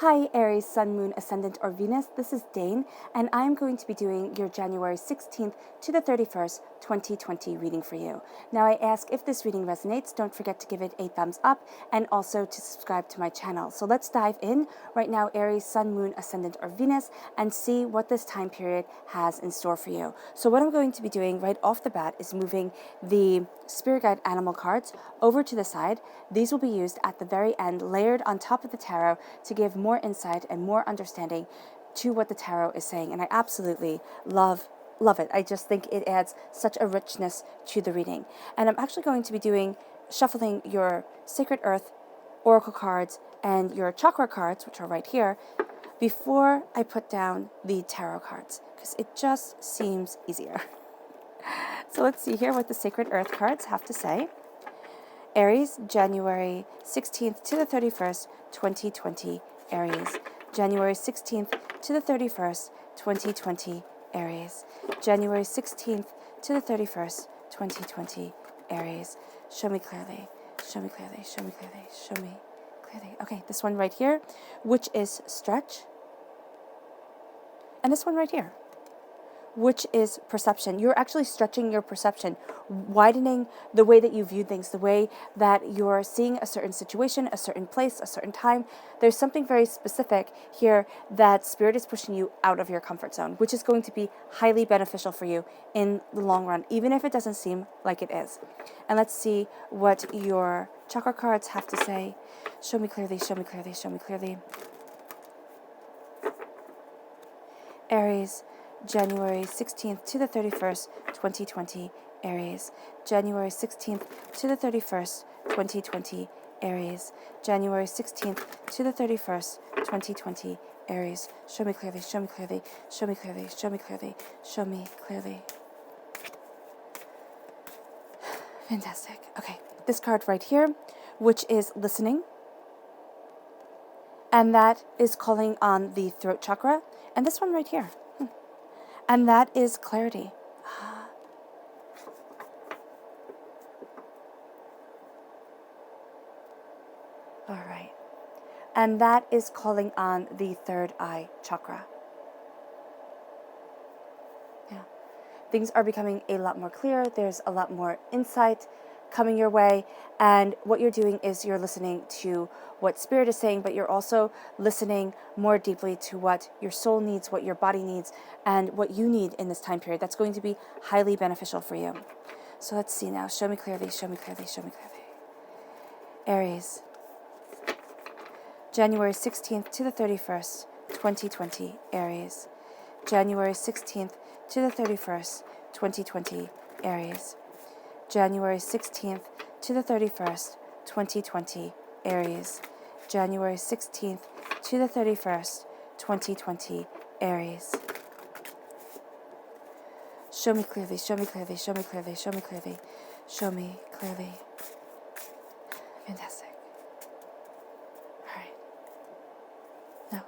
Hi Aries, Sun, Moon, Ascendant, or Venus. This is Dane, and I'm going to be doing your January 16th to the 31st, 2020 reading for you. Now I ask if this reading resonates, don't forget to give it a thumbs up and also to subscribe to my channel. So let's dive in right now, Aries, Sun, Moon, Ascendant, or Venus, and see what this time period has in store for you. So what I'm going to be doing right off the bat is moving the Spirit Guide Animal cards over to the side. These will be used at the very end, layered on top of the tarot, to give more insight and more understanding to what the tarot is saying. And I absolutely love it. I just think it adds such a richness to the reading. And I'm actually going to be shuffling your Sacred Earth Oracle cards and your chakra cards, which are right here, before I put down the tarot cards, because it just seems easier. So let's see here what the Sacred Earth cards have to say. Aries, January 16th to the 31st, 2020, Aries. January 16th to the 31st, 2020, Aries. January 16th to the 31st, 2020, Aries. Show me clearly, show me clearly, show me clearly, show me clearly. Okay, this one right here, which is stretch. And this one right here, which is perception. You're actually stretching your perception, widening the way that you view things, the way that you're seeing a certain situation, a certain place, a certain time. There's something very specific here that Spirit is pushing you out of your comfort zone, which is going to be highly beneficial for you in the long run, even if it doesn't seem like it is. And let's see what your chakra cards have to say. Show me clearly, show me clearly, show me clearly. Aries, January 16th to the 31st, 2020, Aries. January 16th to the 31st, 2020, Aries. January 16th to the 31st, 2020, Aries. Show me clearly, show me clearly, show me clearly, show me clearly, show me clearly. Fantastic. Okay, this card right here, which is listening, and that is calling on the throat chakra, and this one right here. And that is clarity. All right. And that is calling on the third eye chakra. Yeah. Things are becoming a lot more clear. There's a lot more insight coming your way. And what you're doing is you're listening to what Spirit is saying, but you're also listening more deeply to what your soul needs, what your body needs, and what you need in this time period. That's going to be highly beneficial for you. So let's see now. Show me clearly, show me clearly, show me clearly. Aries, January 16th to the 31st, 2020, Aries. January 16th to the 31st, 2020, Aries. January 16th to the 31st, 2020, Aries. January 16th to the 31st, 2020, Aries. Show me clearly, show me clearly, show me clearly, show me clearly, show me clearly. Fantastic. All right. Now,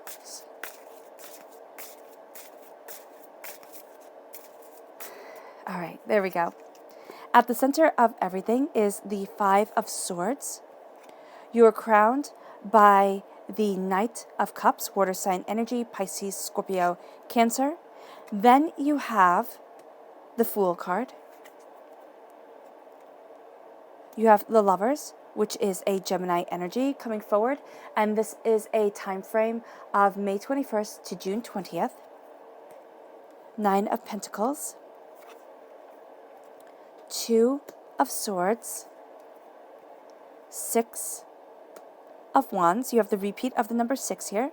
all right, there we go. At the center of everything is the Five of Swords. You are crowned by the Knight of Cups, water sign energy, Pisces, Scorpio, Cancer. Then you have the Fool card. You have the Lovers, which is a Gemini energy coming forward. And this is a time frame of May 21st to June 20th. Nine of Pentacles. Two of Swords, Six of Wands. You have the repeat of the number 6 here,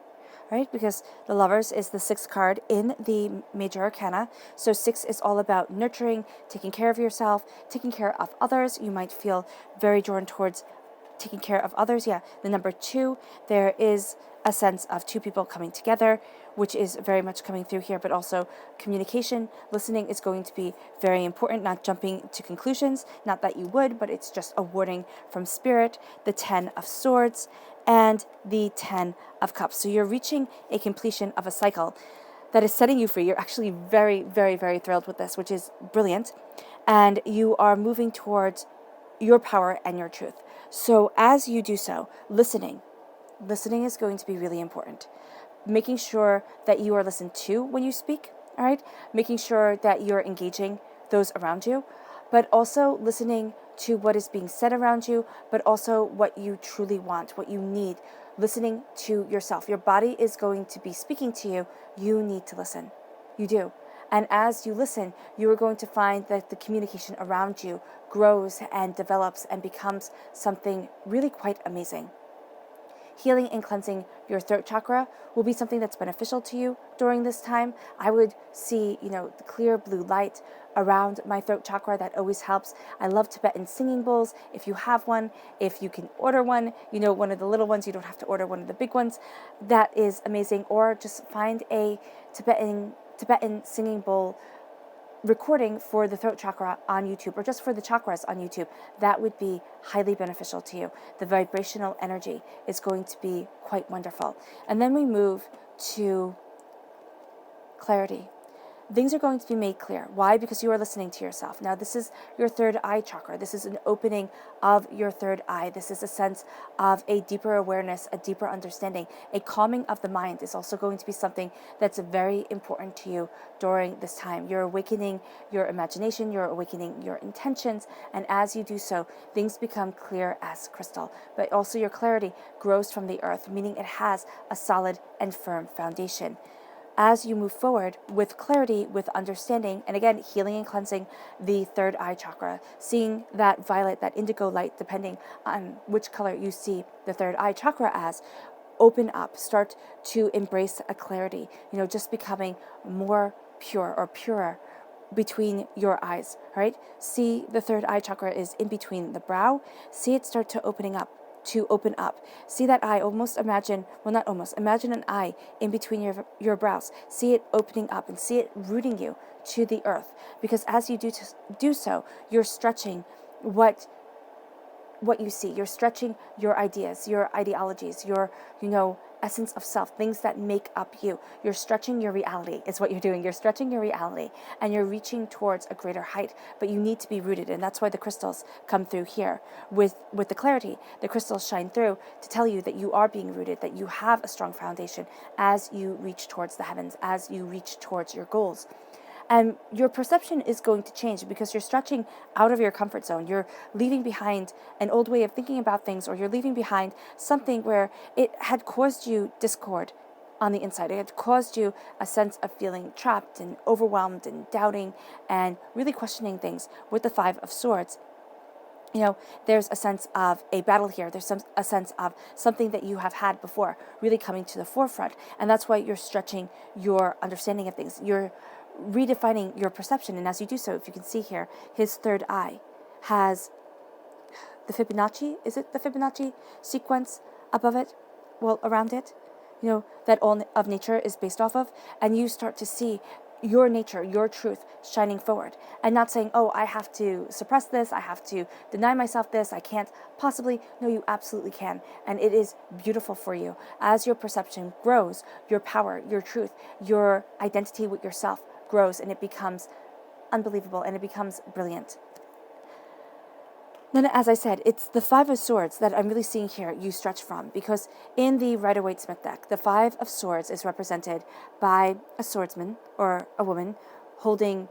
right? Because the Lovers is the 6th card in the Major Arcana. So 6 is all about nurturing, taking care of yourself, taking care of others. You might feel very drawn towards taking care of others. Yeah, the number 2, there is a sense of two people coming together, which is very much coming through here, but also communication, listening is going to be very important, not jumping to conclusions, not that you would, but it's just a wording from Spirit, the 10 of Swords, and the 10 of Cups. So you're reaching a completion of a cycle that is setting you free. You're actually very, very, very thrilled with this, which is brilliant, and you are moving towards your power and your truth. So as you do so, listening, listening is going to be really important. Making sure that you are listened to when you speak, all right? Making sure that you're engaging those around you, but also listening to what is being said around you, but also what you truly want, what you need. Listening to yourself. Your body is going to be speaking to you. You need to listen. You do. And as you listen, you are going to find that the communication around you grows and develops and becomes something really quite amazing. Healing and cleansing your throat chakra will be something that's beneficial to you during this time. I would see, the clear blue light around my throat chakra. That always helps. I love Tibetan singing bowls. If you have one, if you can order one, one of the little ones, you don't have to order one of the big ones. That is amazing. Or just find a Tibetan singing bowl recording for the throat chakra on YouTube, or just for the chakras on YouTube. That would be highly beneficial to you. The vibrational energy is going to be quite wonderful. And then we move to clarity. Things are going to be made clear. Why? Because you are listening to yourself. Now, this is your third eye chakra. This is an opening of your third eye. This is a sense of a deeper awareness, a deeper understanding. A calming of the mind is also going to be something that's very important to you during this time. You're awakening your imagination, you're awakening your intentions, and as you do so, things become clear as crystal. But also your clarity grows from the earth, meaning it has a solid and firm foundation. As you move forward with clarity, with understanding, and again, healing and cleansing the third eye chakra, seeing that violet, that indigo light, depending on which color you see the third eye chakra as, open up, start to embrace a clarity, just becoming more pure or purer between your eyes, right? See the third eye chakra is in between the brow. See it start to open up. See that eye, imagine an eye in between your brows. See it opening up and see it rooting you to the earth. Because as you do so, you're stretching what you see. You're stretching your ideas, your ideologies, your, essence of self, things that make up you. You're stretching your reality is what you're doing. You're stretching your reality and you're reaching towards a greater height, but you need to be rooted. And that's why the crystals come through here with the clarity. The crystals shine through to tell you that you are being rooted, that you have a strong foundation as you reach towards the heavens, as you reach towards your goals. And your perception is going to change because you're stretching out of your comfort zone. You're leaving behind an old way of thinking about things, or you're leaving behind something where it had caused you discord on the inside. It had caused you a sense of feeling trapped and overwhelmed and doubting and really questioning things. With the Five of Swords, there's a sense of a battle here. There's a sense of something that you have had before really coming to the forefront. And that's why you're stretching your understanding of things. You're redefining your perception. And as you do so, if you can see here, his third eye has the Fibonacci, is it the Fibonacci sequence above it? Well, around it, that all of nature is based off of. And you start to see your nature, your truth shining forward, and not saying, oh, I have to suppress this, I have to deny myself this, I can't possibly. No, you absolutely can. And it is beautiful for you. As your perception grows, your power, your truth, your identity with yourself grows, and it becomes unbelievable and it becomes brilliant. Then, as I said, it's the Five of Swords that I'm really seeing here you stretch from, because in the Rider-Waite-Smith deck, the Five of Swords is represented by a swordsman or a woman holding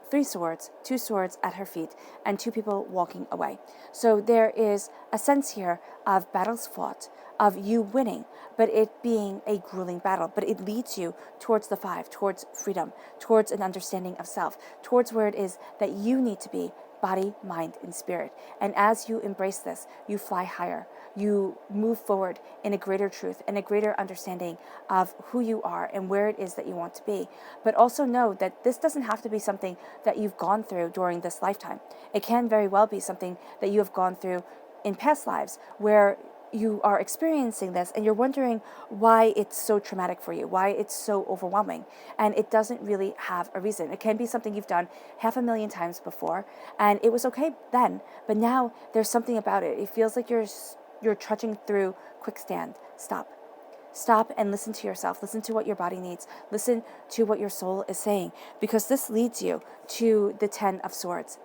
3 swords, 2 swords at her feet, and 2 people walking away. So there is a sense here of battles fought, of you winning, but it being a grueling battle. But it leads you towards the 5, towards freedom, towards an understanding of self, towards where it is that you need to be, body, mind, and spirit. And as you embrace this, you fly higher. You move forward in a greater truth and a greater understanding of who you are and where it is that you want to be. But also know that this doesn't have to be something that you've gone through during this lifetime. It can very well be something that you have gone through in past lives, where you are experiencing this and you're wondering why it's so traumatic for you, why it's so overwhelming. And it doesn't really have a reason. It can be something you've done 500,000 times before, and it was okay then, but now there's something about it. It feels like you're trudging through quicksand. Stop and listen to yourself. Listen to what your body needs. Listen to what your soul is saying, because this leads you to the 10 of Swords.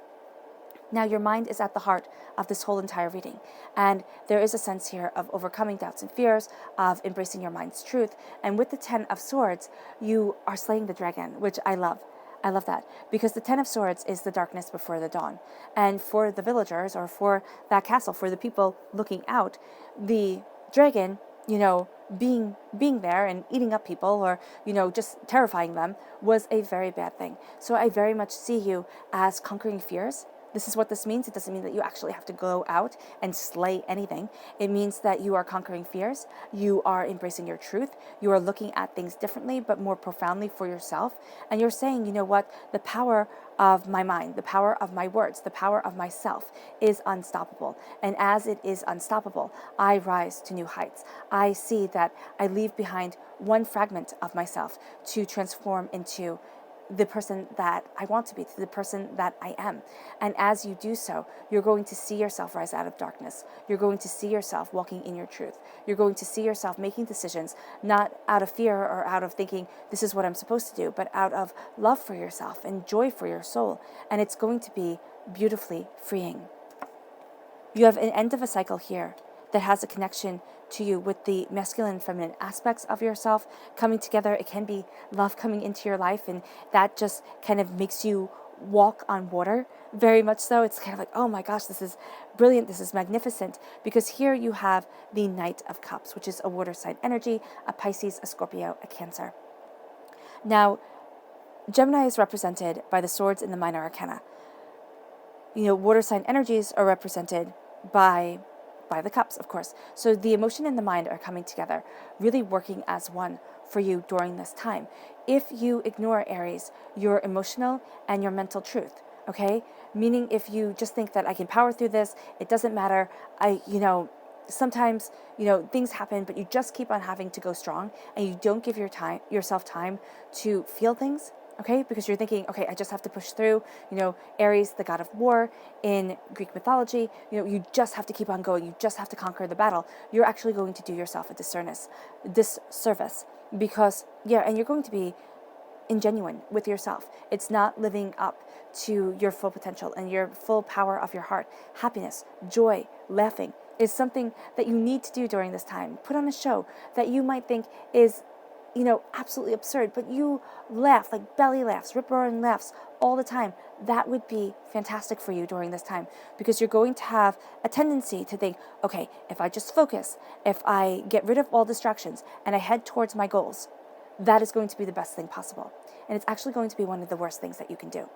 Now, your mind is at the heart of this whole entire reading. And there is a sense here of overcoming doubts and fears, of embracing your mind's truth. And with the 10 of Swords, you are slaying the dragon, which I love. I love that, because the 10 of Swords is the darkness before the dawn. And for the villagers, or for that castle, for the people looking out, the dragon, being there and eating up people, or, just terrifying them, was a very bad thing. So I very much see you as conquering fears. This is what this means. It doesn't mean that you actually have to go out and slay anything. It means that you are conquering fears. You are embracing your truth. You are looking at things differently, but more profoundly for yourself. And you're saying, you know what? The power of my mind, the power of my words, the power of myself is unstoppable. And as it is unstoppable, I rise to new heights. I see that I leave behind one fragment of myself to transform into the person that I want to be, to the person that I am. And as you do so, you're going to see yourself rise out of darkness. You're going to see yourself walking in your truth. You're going to see yourself making decisions, not out of fear or out of thinking this is what I'm supposed to do, but out of love for yourself and joy for your soul. And it's going to be beautifully freeing. You have an end of a cycle here that has a connection to you with the masculine and feminine aspects of yourself coming together. It can be love coming into your life, and that just kind of makes you walk on water, very much so. It's kind of like, oh my gosh, this is brilliant, this is magnificent, because here you have the Knight of Cups, which is a water sign energy, a Pisces, a Scorpio, a Cancer. Now, Gemini is represented by the swords in the minor arcana. Water sign energies are represented by the cups, of course. So the emotion and the mind are coming together, really working as one for you during this time. If you ignore Aries, your emotional and your mental truth, okay? Meaning if you just think that I can power through this, it doesn't matter, sometimes, things happen, but you just keep on having to go strong, and you don't give yourself time to feel things, okay? Because you're thinking, okay, I just have to push through. Aries, the god of war in Greek mythology, you just have to keep on going. You just have to conquer the battle. You're actually going to do yourself a disservice, because, and you're going to be ingenuine with yourself. It's not living up to your full potential and your full power of your heart. Happiness, joy, laughing is something that you need to do during this time. Put on a show that you might think is absolutely absurd, but you laugh, like belly laughs, rip-roaring laughs all the time. That would be fantastic for you during this time, because you're going to have a tendency to think, okay, if I just focus, if I get rid of all distractions and I head towards my goals, that is going to be the best thing possible. And it's actually going to be one of the worst things that you can do.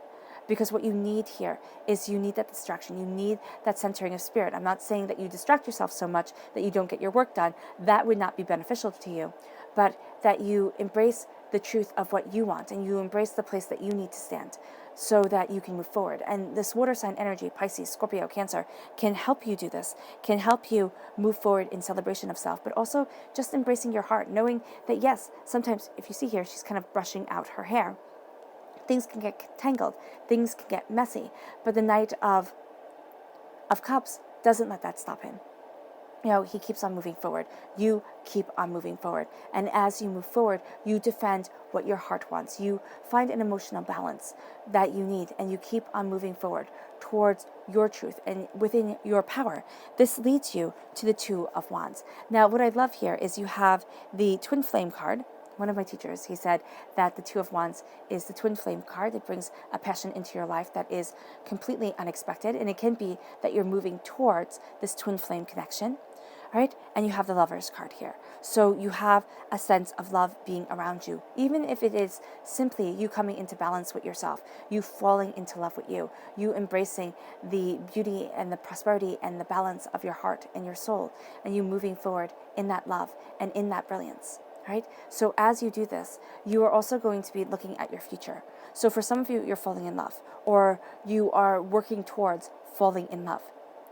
Because what you need here is you need that distraction. You need that centering of spirit. I'm not saying that you distract yourself so much that you don't get your work done. That would not be beneficial to you. But that you embrace the truth of what you want, and you embrace the place that you need to stand so that you can move forward. And this water sign energy, Pisces, Scorpio, Cancer, can help you do this, can help you move forward in celebration of self, but also just embracing your heart, knowing that, yes, sometimes, if you see here, she's kind of brushing out her hair. Things can get tangled, things can get messy, but the Knight of Cups doesn't let that stop him. He keeps on moving forward. You keep on moving forward. And as you move forward, you defend what your heart wants. You find an emotional balance that you need, and you keep on moving forward towards your truth and within your power. This leads you to the Two of Wands. Now, what I love here is you have the Twin Flame card. One of my teachers, he said that the Two of Wands is the twin flame card. It brings a passion into your life that is completely unexpected, and it can be that you're moving towards this twin flame connection, right? And you have the Lovers card here. So you have a sense of love being around you, even if it is simply you coming into balance with yourself, you falling into love with you embracing the beauty and the prosperity and the balance of your heart and your soul, and you moving forward in that love and in that brilliance. Right? So as you do this, you are also going to be looking at your future. So for some of you, you're falling in love, or you are working towards falling in love.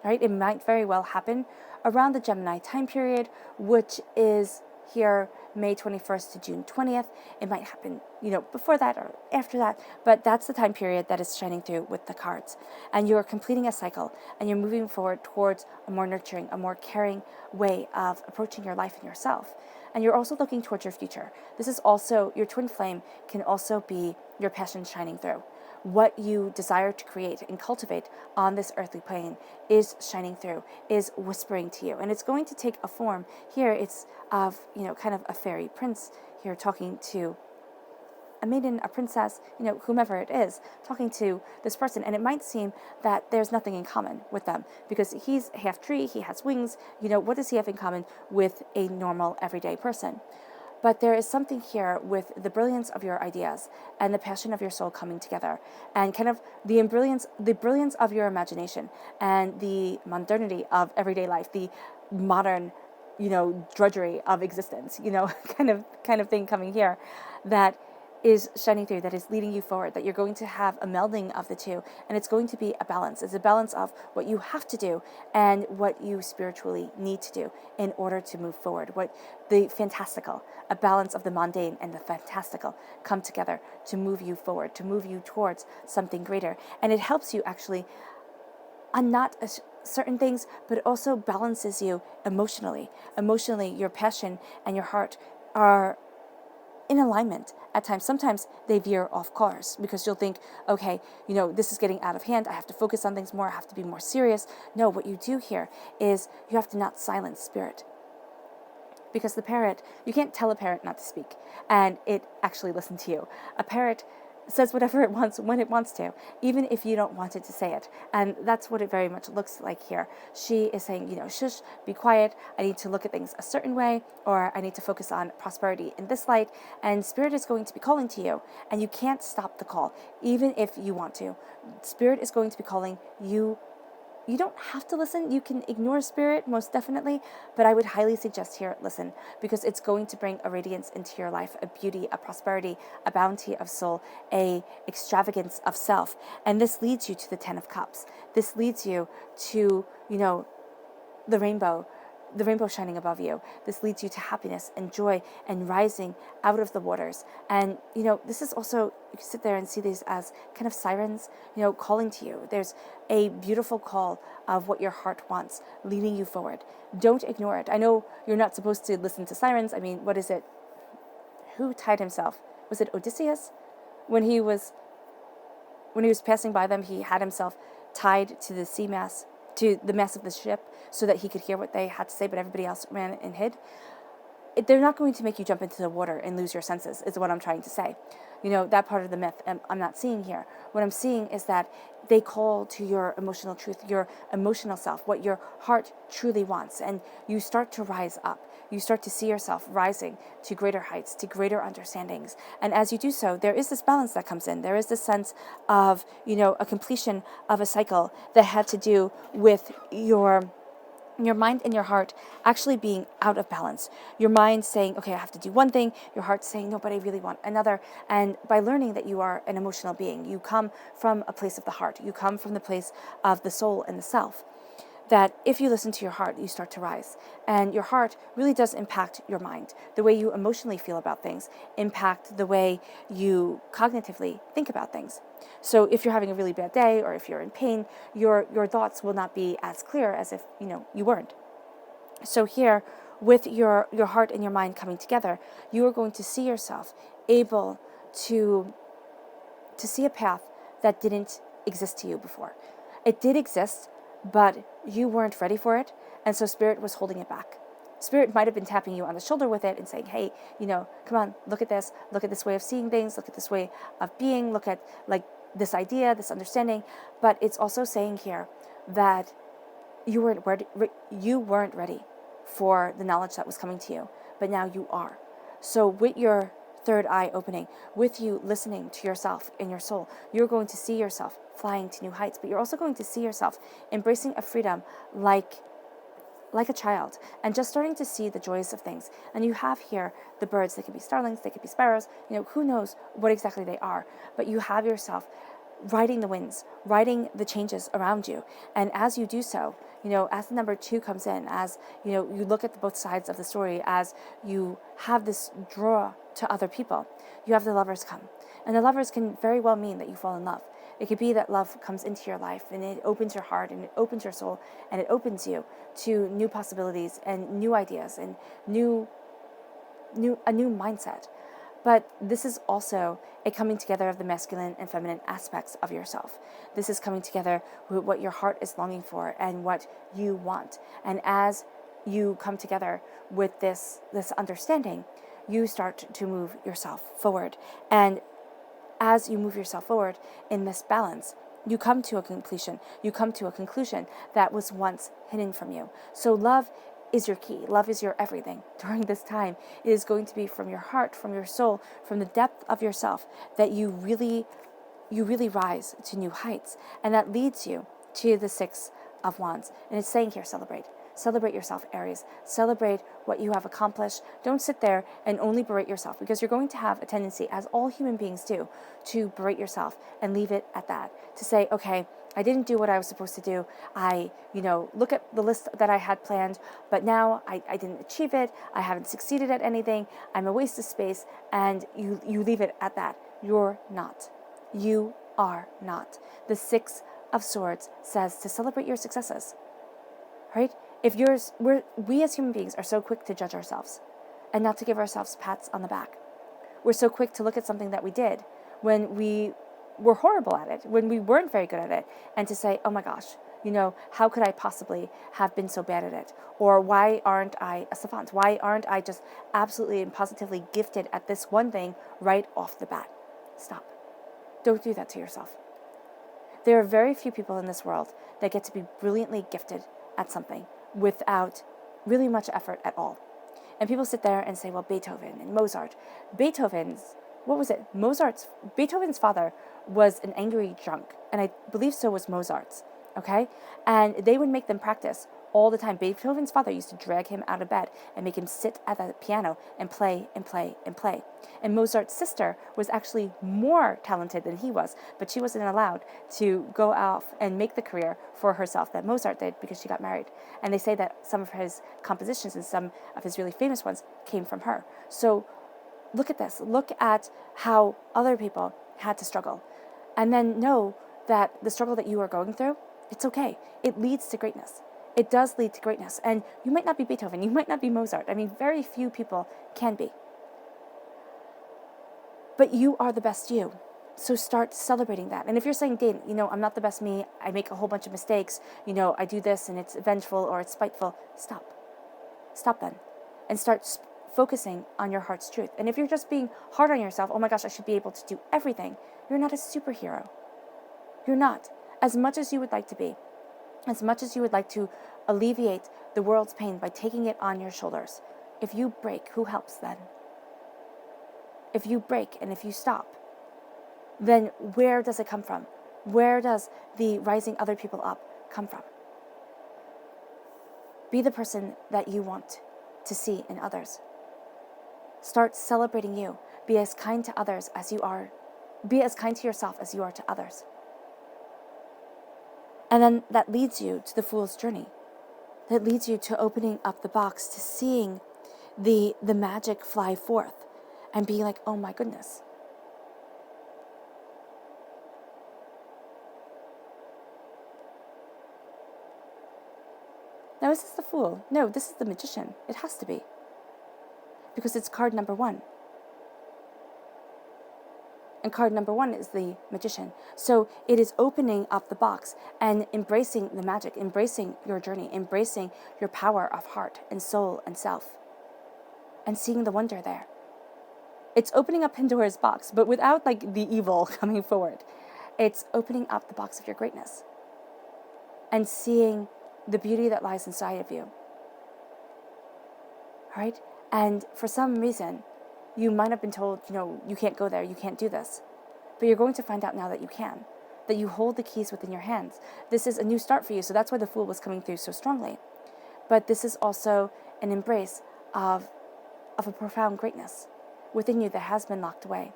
Right? It might very well happen around the Gemini time period, which is here May 21st to June 20th. It might happen, before that or after that, but that's the time period that is shining through with the cards. And you're completing a cycle, and you're moving forward towards a more nurturing, a more caring way of approaching your life and yourself. And you're also looking towards your future. This is also, your twin flame can also be your passion shining through, what you desire to create and cultivate on this earthly plane is shining through, is whispering to you. And it's going to take a form. Here it's of, kind of a fairy prince here talking to a maiden, a princess, whomever it is, talking to this person. And it might seem that there's nothing in common with them because he's half tree, he has wings. What does he have in common with a normal, everyday person? But there is something here with the brilliance of your ideas and the passion of your soul coming together, and kind of the brilliance of your imagination and the modernity of everyday life, the modern, drudgery of existence, kind of thing coming here that is shining through, that is leading you forward, that you're going to have a melding of the two, and it's going to be a balance. It's a balance of what you have to do and what you spiritually need to do in order to move forward. What the fantastical, a balance of the mundane and the fantastical come together to move you forward, to move you towards something greater. And it helps you actually on not certain things, but it also balances you emotionally. Emotionally, your passion and your heart are in alignment at times. Sometimes they veer off course because you'll think, okay, this is getting out of hand. I have to focus on things more. I have to be more serious. No, what you do here is you have to not silence spirit. Because the parrot, you can't tell a parrot not to speak and it actually listen to you. A parrot says whatever it wants when it wants to, even if you don't want it to say it. And that's what it very much looks like here. She is saying, shush, be quiet. I need to look at things a certain way, or I need to focus on prosperity in this light. And spirit is going to be calling to you, and you can't stop the call, even if you want to. Spirit is going to be calling you. You don't have to listen. You can ignore spirit, most definitely, but I would highly suggest here, listen, because it's going to bring a radiance into your life, a beauty, a prosperity, a bounty of soul, a extravagance of self. And this leads you to the 10 of Cups. This leads you to, the rainbow shining above you. This leads you to happiness and joy and rising out of the waters. And, this is also, you can sit there and see these as kind of sirens, calling to you. There's a beautiful call of what your heart wants, leading you forward. Don't ignore it. I know you're not supposed to listen to sirens. I mean, what is it? Who tied himself? Was it Odysseus? When he was passing by them, he had himself tied to the sea mast, to the mast of the ship, so that he could hear what they had to say, but everybody else ran and hid. They're not going to make you jump into the water and lose your senses, is what I'm trying to say. That part of the myth I'm not seeing here. What I'm seeing is that they call to your emotional truth, your emotional self, what your heart truly wants, and you start to rise up. You start to see yourself rising to greater heights, to greater understandings. And as you do so, there is this balance that comes in. There is this sense of, a completion of a cycle that had to do with your mind and your heart actually being out of balance. Your mind saying, okay, I have to do one thing. Your heart saying, no, but I really want another. And by learning that you are an emotional being, you come from a place of the heart. You come from the place of the soul and the self. That if you listen to your heart, you start to rise. And your heart really does impact your mind. The way you emotionally feel about things impact the way you cognitively think about things. So if you're having a really bad day, or if you're in pain, your thoughts will not be as clear as if you weren't. So here, with your heart and your mind coming together, you are going to see yourself able to see a path that didn't exist to you before. It did exist, but you weren't ready for it, and so spirit was holding it back. Spirit might have been tapping you on the shoulder with it and saying, hey, come on, look at this way of seeing things, look at this way of being, look at this idea, this understanding. But it's also saying here that you weren't ready for the knowledge that was coming to you, but now you are. So with your third eye opening, with you listening to yourself and your soul, you're going to see yourself flying to new heights, but you're also going to see yourself embracing a freedom like a child, and just starting to see the joys of things. And you have here the birds. They could be starlings, they could be sparrows, who knows what exactly they are, but you have yourself riding the winds, riding the changes around you. And as you do so, as the number 2 comes in, as you look at both sides of the story, as you have this draw to other people, you have the lovers come. And the lovers can very well mean that you fall in love. It could be that love comes into your life and it opens your heart and it opens your soul and it opens you to new possibilities and new ideas and a new mindset. But this is also a coming together of the masculine and feminine aspects of yourself. This is coming together with what your heart is longing for and what you want. And as you come together with this understanding, you start to move yourself forward. And as you move yourself forward in this balance, you come to a completion. You come to a conclusion that was once hidden from you. So love is your key. Love is your everything. During this time, it is going to be from your heart, from your soul, from the depth of yourself that you really rise to new heights. And that leads you to the Six of Wands. And it's saying here, celebrate. Celebrate yourself, Aries. Celebrate what you have accomplished. Don't sit there and only berate yourself, because you're going to have a tendency, as all human beings do, to berate yourself and leave it at that. To say, okay, I didn't do what I was supposed to do. I, look at the list that I had planned, but now I didn't achieve it. I haven't succeeded at anything. I'm a waste of space. And you leave it at that. You're not. You are not. The Six of Swords says to celebrate your successes, right? We as human beings are so quick to judge ourselves and not to give ourselves pats on the back. We're so quick to look at something that we did when we were horrible at it, when we weren't very good at it, and to say, oh my gosh, how could I possibly have been so bad at it? Or why aren't I a savant? Why aren't I just absolutely and positively gifted at this one thing right off the bat? Stop. Don't do that to yourself. There are very few people in this world that get to be brilliantly gifted at something without really much effort at all. And people sit there and say, well, Beethoven and Mozart. Beethoven's father was an angry drunk, and I believe so was Mozart's, okay? And they would make them practice all the time. Beethoven's father used to drag him out of bed and make him sit at the piano and play and play and play. And Mozart's sister was actually more talented than he was, but she wasn't allowed to go off and make the career for herself that Mozart did, because she got married. And they say that some of his compositions and some of his really famous ones came from her. So look at this. Look at how other people had to struggle. And then know that the struggle that you are going through, it's okay. It leads to greatness. It does lead to greatness. And you might not be Beethoven. You might not be Mozart. I mean, very few people can be. But you are the best you. So start celebrating that. And if you're saying, Dane, I'm not the best me, I make a whole bunch of mistakes, I do this and it's vengeful or it's spiteful, stop. Stop then. And start focusing on your heart's truth. And if you're just being hard on yourself, oh my gosh, I should be able to do everything, you're not a superhero. You're not. As much as you would like to be, as much as you would like to alleviate the world's pain by taking it on your shoulders, if you break, who helps then? If you break and if you stop, then where does it come from? Where does the rising other people up come from? Be the person that you want to see in others. Start celebrating you. Be as kind to others as you are. Be as kind to yourself as you are to others. And then that leads you to the Fool's journey. That leads you to opening up the box, to seeing the magic fly forth and being like, oh my goodness. Now, is this the Fool? No, this is the Magician. It has to be. Because it's card number 1. And card number 1 is the Magician. So it is opening up the box and embracing the magic, embracing your journey, embracing your power of heart and soul and self, and seeing the wonder there. It's opening up Pandora's box, but without the evil coming forward. It's opening up the box of your greatness and seeing the beauty that lies inside of you. All right? And for some reason, you might have been told, you can't go there, you can't do this. But you're going to find out now that you can, that you hold the keys within your hands. This is a new start for you, so that's why the Fool was coming through so strongly. But this is also an embrace of a profound greatness within you that has been locked away,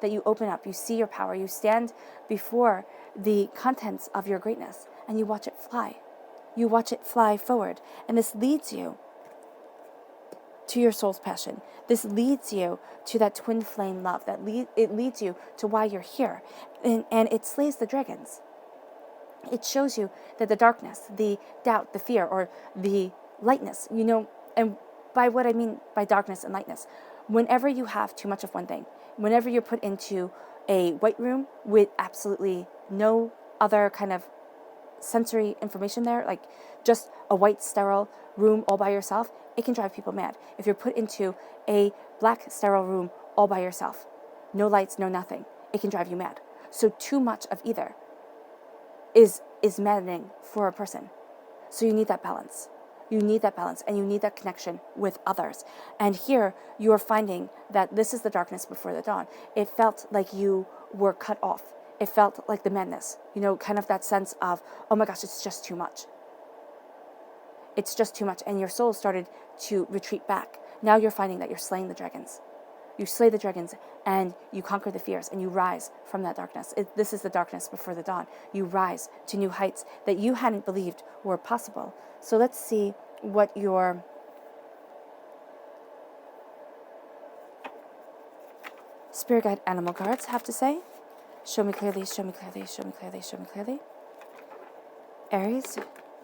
that you open up, you see your power, you stand before the contents of your greatness, and you watch it fly. You watch it fly forward, and this leads you to your soul's passion. This leads you to that twin flame love. It leads you to why you're here, and it slays the dragons. It shows you that the darkness, the doubt, the fear, or the lightness, and by what I mean by darkness and lightness, Whenever you have too much of one thing, whenever you're put into a white room with absolutely no other kind of sensory information there, like just a white sterile room all by yourself, it can drive people mad. If you're put into a black sterile room all by yourself, no lights, no nothing, it can drive you mad. So too much of either is maddening for a person. So you need that balance. You need that balance, and you need that connection with others. And here you are finding that this is the darkness before the dawn. It felt like you were cut off. It felt like the madness, kind of that sense of, oh my gosh, it's just too much. It's just too much. And your soul started to retreat back. Now you're finding that you're slaying the dragons. You slay the dragons and you conquer the fears and you rise from that darkness. This is the darkness before the dawn. You rise to new heights that you hadn't believed were possible. So let's see what your spirit guide animal guards have to say. Show me clearly, show me clearly, show me clearly, show me clearly. Aries,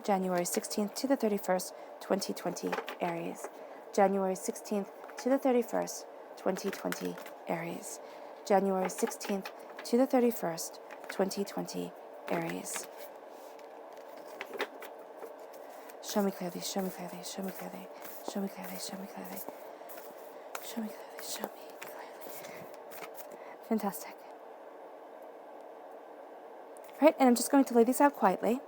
January 16th to the 31st, 2020, Aries. January 16th to the 31st, 2020, Aries. January 16th to the 31st, 2020, Aries. Show me clearly, show me clearly, show me clearly, show me clearly, show me clearly, show me clearly, show me clearly. Fantastic. Right, and I'm just going to lay these out quietly.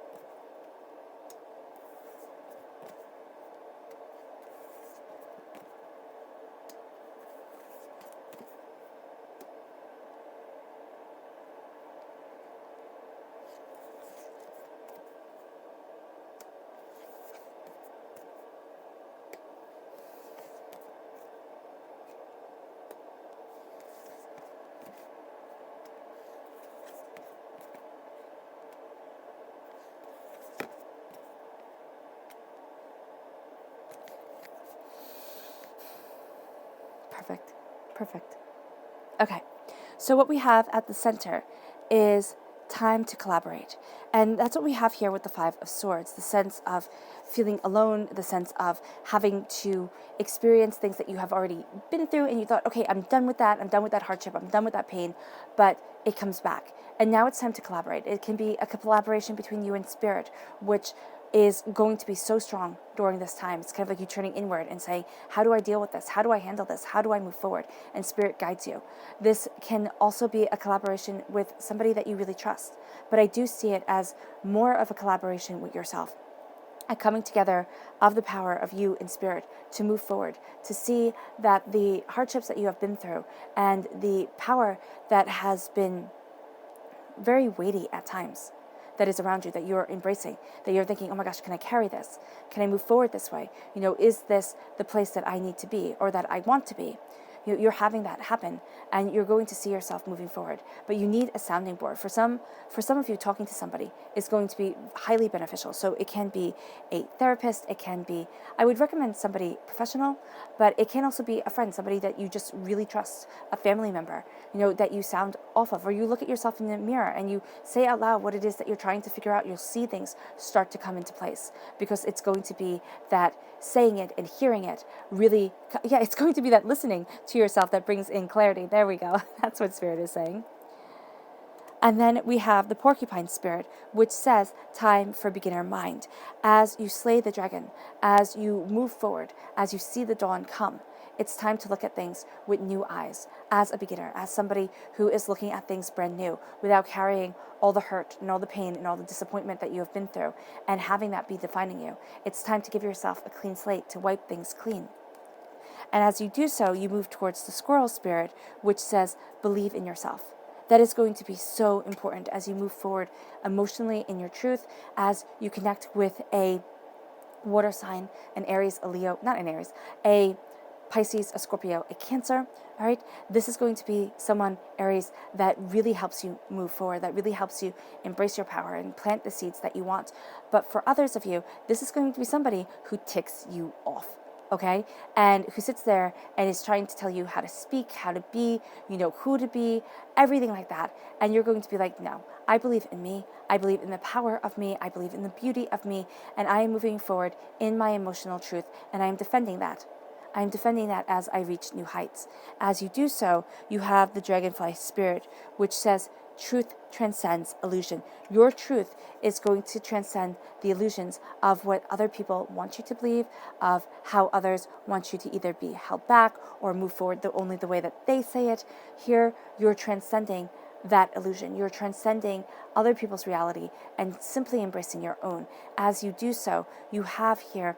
Perfect. Perfect. Okay. So what we have at the center is time to collaborate. And that's what we have here with the Five of Swords, the sense of feeling alone, the sense of having to experience things that you have already been through and you thought, okay, I'm done with that hardship, I'm done with that pain, but it comes back. And now it's time to collaborate. It can be a collaboration between you and spirit, which is going to be so strong during this time. It's kind of like you turning inward and saying, how do I deal with this? How do I handle this? How do I move forward? And spirit guides you. This can also be a collaboration with somebody that you really trust. But I do see it as more of a collaboration with yourself. A coming together of the power of you in spirit to move forward, to see that the hardships that you have been through and the power that has been very weighty at times, that is around you, that you're embracing, that you're thinking, oh my gosh, can I carry this? Can I move forward this way? Is this the place that I need to be or that I want to be? You're having that happen and you're going to see yourself moving forward. But you need a sounding board. For some of you, talking to somebody is going to be highly beneficial. So it can be a therapist, it can be, I would recommend somebody professional, but it can also be a friend, somebody that you just really trust, a family member, that you sound off of, or you look at yourself in the mirror and you say out loud what it is that you're trying to figure out. You'll see things start to come into place because it's going to be that saying it and hearing it really, it's going to be that listening to yourself that brings in clarity. There we go. That's what Spirit is saying. And then we have the porcupine spirit, which says time for beginner mind. As you slay the dragon, as you move forward, as you see the dawn come, it's time to look at things with new eyes as a beginner, as somebody who is looking at things brand new without carrying all the hurt and all the pain and all the disappointment that you have been through and having that be defining you. It's time to give yourself a clean slate, to wipe things clean. And as you do so, you move towards the squirrel spirit, which says believe in yourself. That is going to be so important as you move forward emotionally in your truth, as you connect with a water sign, an Aries, a Leo, not an Aries, a Pisces, a Scorpio, a Cancer, all right? This is going to be someone, Aries, that really helps you move forward, that really helps you embrace your power and plant the seeds that you want. But for others of you, this is going to be somebody who ticks you off, okay? And who sits there and is trying to tell you how to speak, how to be, who to be, everything like that. And you're going to be like, no, I believe in me. I believe in the power of me. I believe in the beauty of me. And I am moving forward in my emotional truth. And I am defending that. I'm defending that as I reach new heights. As you do so, you have the dragonfly spirit, which says truth transcends illusion. Your truth is going to transcend the illusions of what other people want you to believe, of how others want you to either be held back or move forward only the way that they say it. Here, you're transcending that illusion. You're transcending other people's reality and simply embracing your own. As you do so, you have here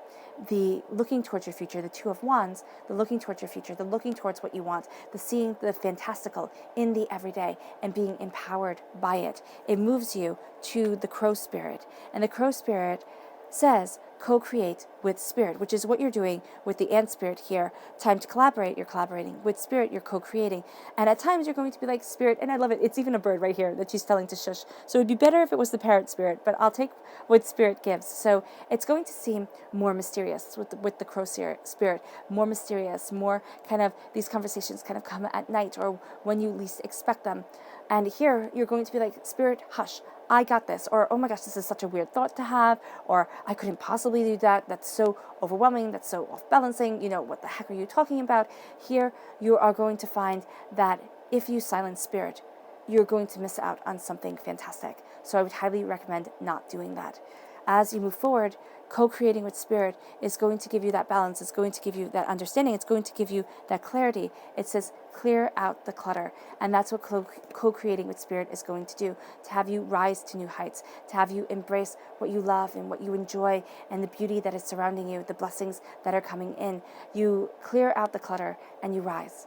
the looking towards your future, the Two of Wands, the looking towards your future, the looking towards what you want, the seeing the fantastical in the everyday and being empowered by it. It moves you to the crow spirit. And the crow spirit says co-create with spirit, which is what you're doing with the ant spirit here. Time to collaborate, you're collaborating. With spirit, you're co-creating. And at times you're going to be like spirit, and I love it. It's even a bird right here that she's telling to shush. So it would be better if it was the parrot spirit, but I'll take what spirit gives. So it's going to seem more mysterious with the crow spirit, more mysterious, more kind of these conversations kind of come at night or when you least expect them. And here you're going to be like, spirit, hush, I got this, or oh my gosh, this is such a weird thought to have, or I couldn't possibly do that, that's so overwhelming, that's so off-balancing, what the heck are you talking about? Here you are going to find that if you silence spirit, you're going to miss out on something fantastic. So I would highly recommend not doing that. As you move forward, co-creating with spirit is going to give you that balance. It's going to give you that understanding. It's going to give you that clarity. It says clear out the clutter. And that's what co-creating with spirit is going to do, to have you rise to new heights, to have you embrace what you love and what you enjoy and the beauty that is surrounding you, the blessings that are coming in. You clear out the clutter and you rise.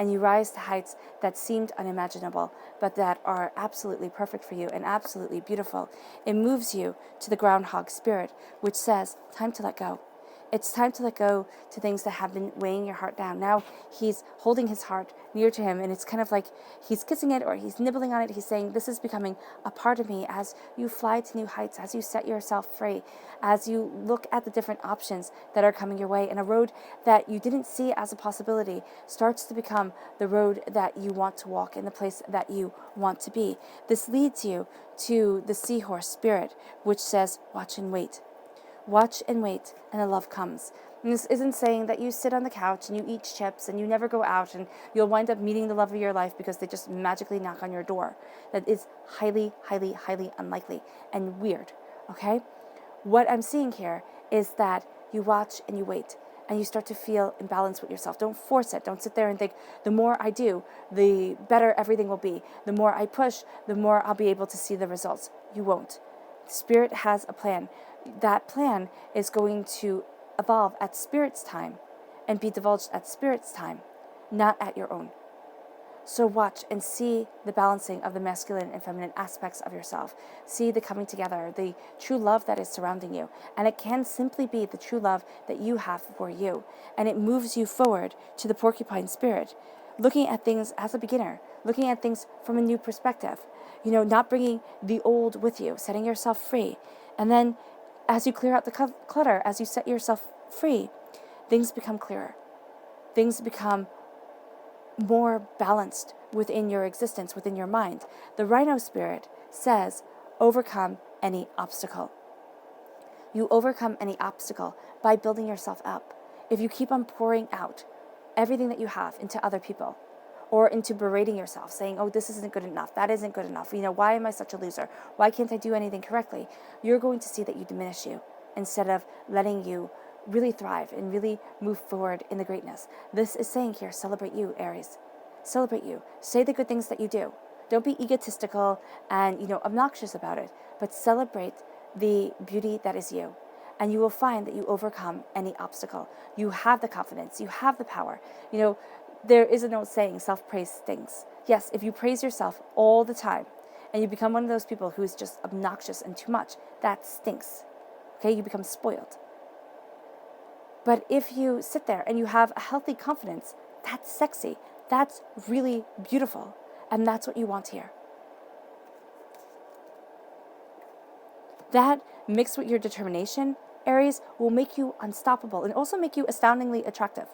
And you rise to heights that seemed unimaginable, but that are absolutely perfect for you and absolutely beautiful. It moves you to the groundhog spirit, which says, time to let go. It's time to let go to things that have been weighing your heart down. Now he's holding his heart near to him, and it's kind of like he's kissing it or he's nibbling on it. He's saying, this is becoming a part of me as you fly to new heights, as you set yourself free, as you look at the different options that are coming your way, and a road that you didn't see as a possibility starts to become the road that you want to walk in the place that you want to be. This leads you to the seahorse spirit, which says, watch and wait. Watch and wait, and the love comes. And this isn't saying that you sit on the couch and you eat chips and you never go out and you'll wind up meeting the love of your life because they just magically knock on your door. That is highly, highly, highly unlikely and weird, okay? What I'm seeing here is that you watch and you wait and you start to feel in balance with yourself. Don't force it. Don't sit there and think, the more I do, the better everything will be. The more I push, the more I'll be able to see the results. You won't. Spirit has a plan. That plan is going to evolve at Spirit's time and be divulged at Spirit's time, not at your own. So watch and see the balancing of the masculine and feminine aspects of yourself. See the coming together, the true love that is surrounding you. And it can simply be the true love that you have for you. And it moves you forward to the porcupine spirit, looking at things as a beginner, looking at things from a new perspective, not bringing the old with you, setting yourself free. And then as you clear out the clutter, as you set yourself free, things become clearer. Things become more balanced within your existence, within your mind. The rhino spirit says, overcome any obstacle. You overcome any obstacle by building yourself up. If you keep on pouring out everything that you have into other people, or into berating yourself, saying, oh, this isn't good enough, that isn't good enough, why am I such a loser? Why can't I do anything correctly? You're going to see that you diminish you instead of letting you really thrive and really move forward in the greatness. This is saying here, celebrate you, Aries. Celebrate you. Say the good things that you do. Don't be egotistical and, obnoxious about it, but celebrate the beauty that is you. And you will find that you overcome any obstacle. You have the confidence. You have the power. There is an old saying, self-praise stinks. Yes, if you praise yourself all the time and you become one of those people who is just obnoxious and too much, that stinks. Okay, you become spoiled. But if you sit there and you have a healthy confidence, that's sexy. That's really beautiful. And that's what you want here. That mixed with your determination, Aries, will make you unstoppable and also make you astoundingly attractive.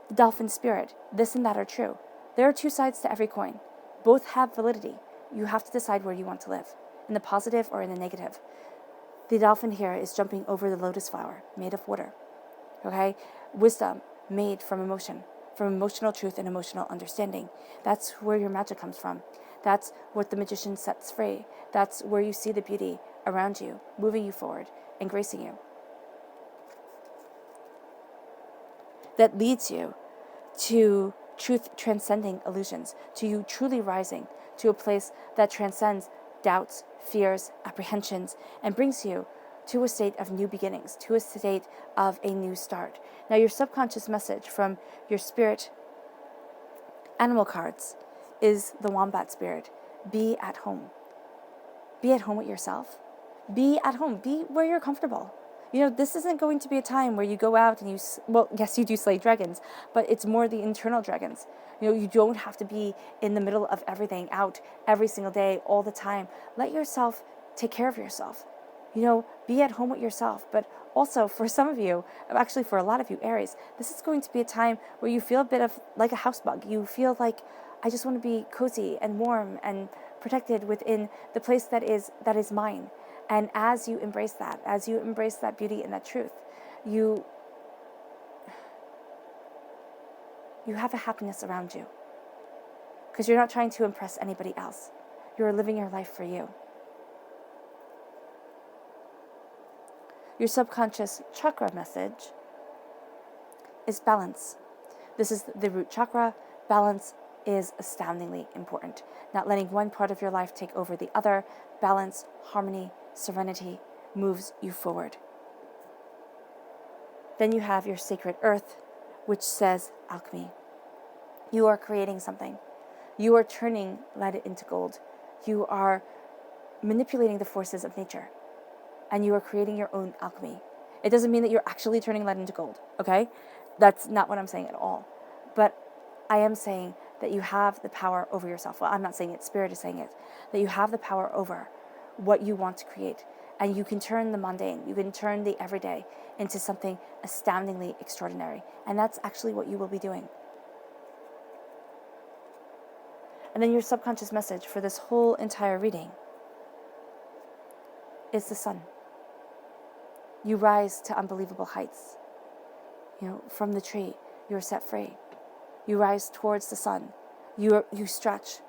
The dolphin spirit, this and that are true. There are two sides to every coin. Both have validity. You have to decide where you want to live, in the positive or in the negative. The dolphin here is jumping over the lotus flower made of water. okay? Wisdom made from emotion, from emotional truth and emotional understanding. That's where your magic comes from. That's what the magician sets free. That's where you see the beauty around you, moving you forward and gracing you. That leads you to truth transcending illusions, to you truly rising to a place that transcends doubts, fears, apprehensions, and brings you to a state of new beginnings, to a state of a new start. Now, your subconscious message from your spirit animal cards is the wombat spirit. Be at home. Be at home with yourself. Be at home. Be where you're comfortable. This isn't going to be a time where you go out and yes, you do slay dragons, but it's more the internal dragons. You don't have to be in the middle of everything, out every single day, all the time. Let yourself take care of yourself. Be at home with yourself. But also, for some of you, actually for a lot of you Aries, this is going to be a time where you feel a bit of like a house bug. You feel like, I just want to be cozy and warm and protected within the place that is mine. And as you embrace that beauty and that truth, you have a happiness around you. Because you're not trying to impress anybody else. You're living your life for you. Your subconscious chakra message is balance. This is the root chakra. Balance is astoundingly important. Not letting one part of your life take over the other. Balance, harmony, serenity moves you forward. Then you have your sacred earth, which says alchemy. You are creating something. You are turning lead into gold. You are manipulating the forces of nature. And you are creating your own alchemy. It doesn't mean that you're actually turning lead into gold, okay? That's not what I'm saying at all. But I am saying that you have the power over yourself. Well, I'm not saying it, Spirit is saying it. That you have the power over what you want to create. And you can turn the mundane, you can turn the everyday into something astoundingly extraordinary. And that's actually what you will be doing. And then your subconscious message for this whole entire reading is the sun. You rise to unbelievable heights. From the tree, you're set free. You rise towards the sun. You stretch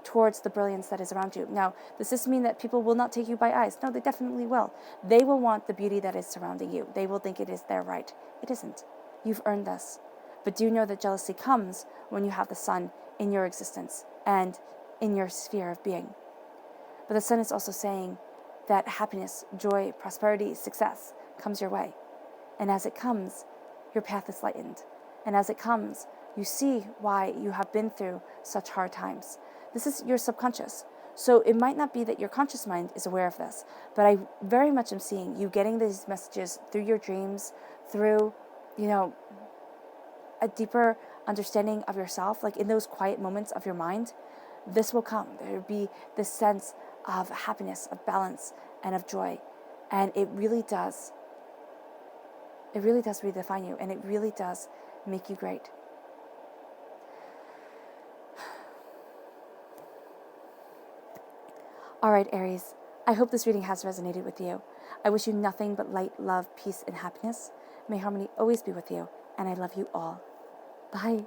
towards the brilliance that is around you. Now, does this mean that people will not take you by eyes? No, they definitely will. They will want the beauty that is surrounding you. They will think it is their right. It isn't. You've earned this. But do you know that jealousy comes when you have the sun in your existence and in your sphere of being? But the sun is also saying that happiness, joy, prosperity, success comes your way. And as it comes, your path is lightened. And as it comes, you see why you have been through such hard times. This is your subconscious. So it might not be that your conscious mind is aware of this, but I very much am seeing you getting these messages through your dreams, through, a deeper understanding of yourself, like in those quiet moments of your mind. This will come. There will be this sense of happiness, of balance, and of joy. And it really does redefine you, and it really does make you great. All right, Aries, I hope this reading has resonated with you. I wish you nothing but light, love, peace, and happiness. May harmony always be with you, and I love you all. Bye.